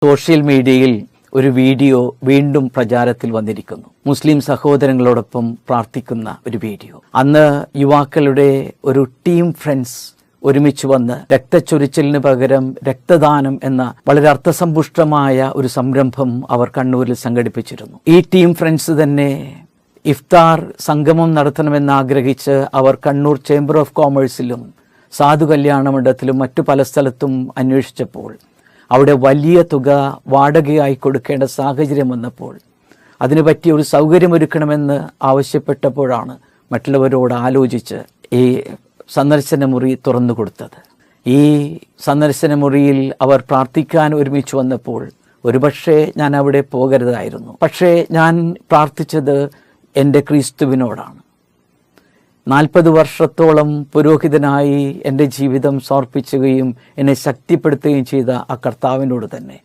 Social മീഡിയയിൽ ഒരു video വീണ്ടും പ്രചാരത്തിൽ വന്നിരിക്കുന്നു. മുസ്ലിം സഹോദരങ്ങളോടൊപ്പം പ്രാർത്ഥിക്കുന്ന ഒരു വീഡിയോ. അന്ന് യുവാക്കളുടെ ഒരു ടീം ഫ്രണ്ട്സ് ഒരുമിച്ച് വന്ന് രക്തച്ചൊരിച്ചിലിന് പകരം രക്തദാനം എന്ന വളരെ അർത്ഥസമ്പുഷ്ടമായ ഒരു സംരംഭം അവർ കണ്ണൂരിൽ സംഘടിപ്പിച്ചിരുന്നു. ഈ ടീം ഫ്രണ്ട്സ് തന്നെ ഇഫ്താർ സംഗമം നടത്തണമെന്നാഗ്രഹിച്ച് അവർ കണ്ണൂർ ചേംബർ ഓഫ് കോമേഴ്സിലും സാധു കല്യാണ മണ്ഡലത്തിലും മറ്റു പല സ്ഥലത്തും അന്വേഷിച്ചപ്പോൾ അവിടെ വലിയ തുക വാടകയായി കൊടുക്കേണ്ട സാഹചര്യം വന്നപ്പോൾ അതിനു പറ്റിയ ഒരു സൗകര്യമൊരുക്കണമെന്ന് ആവശ്യപ്പെട്ടപ്പോഴാണ് മറ്റുള്ളവരോട് ആലോചിച്ച് ഈ സന്ദർശന മുറി തുറന്നു കൊടുത്തത്. ഈ സന്ദർശന മുറിയിൽ അവർ പ്രാർത്ഥിക്കാൻ ഒരുമിച്ച് വന്നപ്പോൾ ഒരുപക്ഷെ ഞാൻ അവിടെ പോകരുതായിരുന്നു. പക്ഷേ ഞാൻ പ്രാർത്ഥിച്ചത് എൻ്റെ ക്രിസ്തുവിനോടാണ്. 40 വർഷത്തോളം പുരോഹിതനായി എൻ്റെ ജീവിതം സമർപ്പിക്കുകയും എന്നെ ശക്തിപ്പെടുത്തുകയും ചെയ്ത ആ കർത്താവിനോട് തന്നെ.